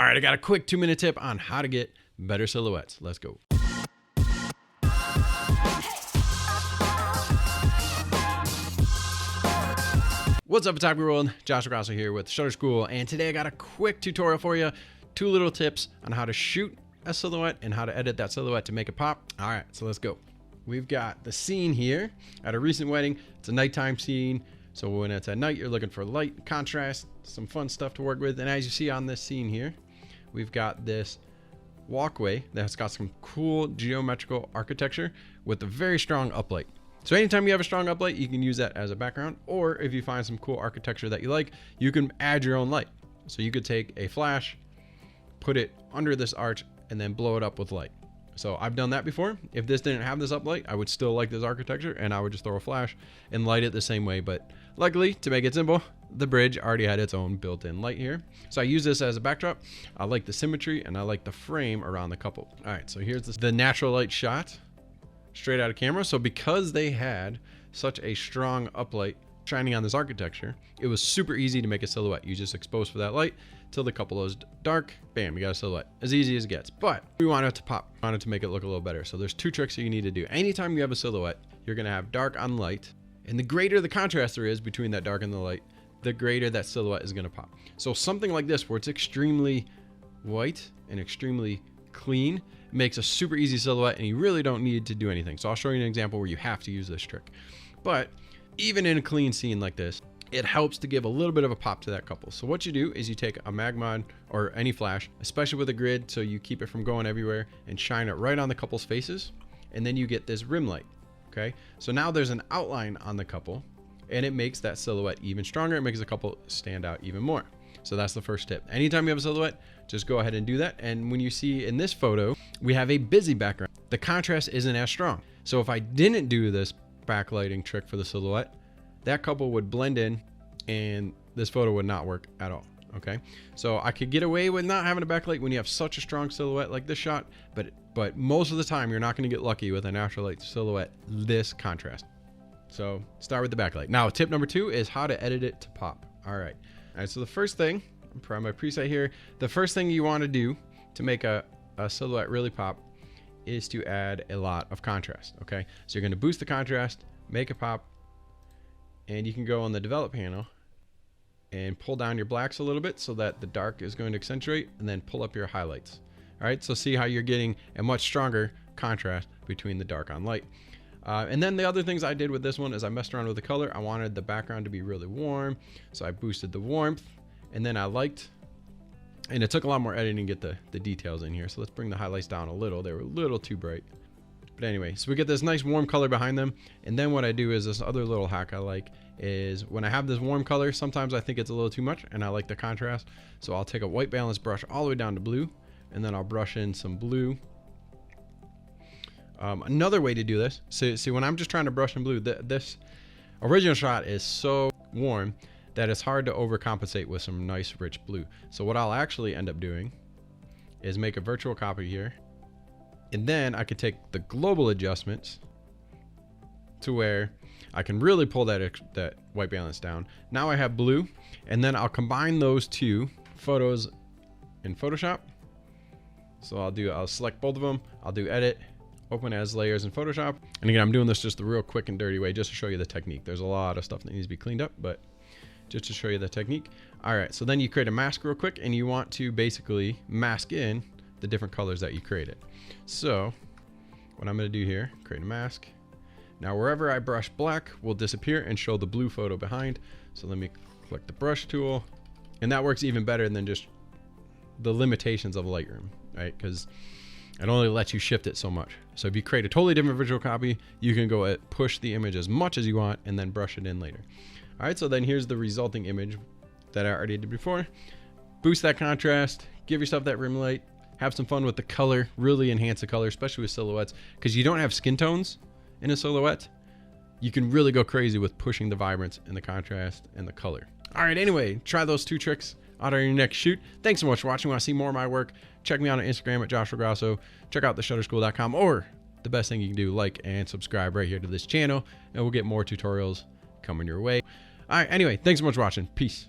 All right, I got a quick 2-minute tip on how to get better silhouettes. Let's go. What's up, photography world? Josh Grosso here with Shutter School, and today I got a quick tutorial for you. 2 little tips on how to shoot a silhouette and how to edit that silhouette to make it pop. All right, so let's go. We've got the scene here at a recent wedding. It's a nighttime scene. So when it's at night, you're looking for light, contrast, some fun stuff to work with. And as you see on this scene here, we've got this walkway that's got some cool geometrical architecture with a very strong uplight. So anytime you have a strong uplight, you can use that as a background, or if you find some cool architecture that you like, you can add your own light. So you could take a flash, put it under this arch, and then blow it up with light. So I've done that before. If this didn't have this uplight, I would still like this architecture, and I would just throw a flash and light it the same way. But luckily, to make it simple, the bridge already had its own built-in light here. So I use this as a backdrop. I like the symmetry, and I like the frame around the couple. All right, so here's the natural light shot straight out of camera. So because they had such a strong uplight shining on this architecture, it was super easy to make a silhouette. You just expose for that light till the couple is dark, bam, you got a silhouette. As easy as it gets. But we want it to pop. We want it to make it look a little better. So there's 2 tricks that you need to do. Anytime you have a silhouette, you're gonna have dark on light, and the greater the contrast there is between that dark and the light, the greater that silhouette is gonna pop. So something like this, where it's extremely white and extremely clean, makes a super easy silhouette, and you really don't need to do anything. So I'll show you an example where you have to use this trick. But even in a clean scene like this, it helps to give a little bit of a pop to that couple. So what you do is you take a Magmod or any flash, especially with a grid, so you keep it from going everywhere, and shine it right on the couple's faces, and then you get this rim light. Okay, so now there's an outline on the couple, and it makes that silhouette even stronger. It makes the couple stand out even more. So that's the first tip. Anytime you have a silhouette, just go ahead and do that. And when you see in this photo, we have a busy background. The contrast isn't as strong. So if I didn't do this backlighting trick for the silhouette, that couple would blend in and this photo would not work at all. Okay, so I could get away with not having a backlight when you have such a strong silhouette like this shot, but most of the time you're not going to get lucky with a natural light silhouette this contrast. So start with the backlight. Now tip number 2 is how to edit it to pop. All right, so the first thing, from my preset here, the first thing you want to do to make a silhouette really pop is to add a lot of contrast. Okay, so you're going to boost the contrast, make it pop, and you can go on the develop panel and pull down your blacks a little bit so that the dark is going to accentuate, and then pull up your highlights. All right, so see how you're getting a much stronger contrast between the dark on light. And then the other things I did with this one is I messed around with the color. I wanted the background to be really warm, so I boosted the warmth, and then and it took a lot more editing to get the details in here. So let's bring the highlights down a little. They were a little too bright. But anyway, so we get this nice warm color behind them. And then what I do is this other little hack I like is when I have this warm color, sometimes I think it's a little too much and I like the contrast. So I'll take a white balance brush all the way down to blue, and then I'll brush in some blue. Another way to do this, see when I'm just trying to brush in blue, this original shot is so warm that it's hard to overcompensate with some nice rich blue. So what I'll actually end up doing is make a virtual copy here, and then I can take the global adjustments to where I can really pull that white balance down. Now I have blue, and then I'll combine those 2 photos in Photoshop. So I'll select both of them, I'll do edit, open as layers in Photoshop. And again, I'm doing this just the real quick and dirty way, just to show you the technique. There's a lot of stuff that needs to be cleaned up, but just to show you the technique. All right, so then you create a mask real quick, and you want to basically mask in the different colors that you created. So what I'm going to do here, create a mask. Now wherever I brush black will disappear and show the blue photo behind. So let me click the brush tool, and that works even better than just the limitations of Lightroom, right? Because it only lets you shift it so much. So if you create a totally different visual copy, you can go at push the image as much as you want and then brush it in later. All right, so then here's the resulting image that I already did before. Boost that contrast, give yourself that rim light, have some fun with the color, really enhance the color, especially with silhouettes, because you don't have skin tones in a silhouette. You can really go crazy with pushing the vibrance and the contrast and the color. All right, anyway, try those 2 tricks out on your next shoot. Thanks so much for watching. Want to see more of my work? Check me out on Instagram at Joshua Grosso. Check out theshutterschool.com, or the best thing you can do, like and subscribe right here to this channel, and we'll get more tutorials coming your way. All right, anyway, thanks so much for watching. Peace.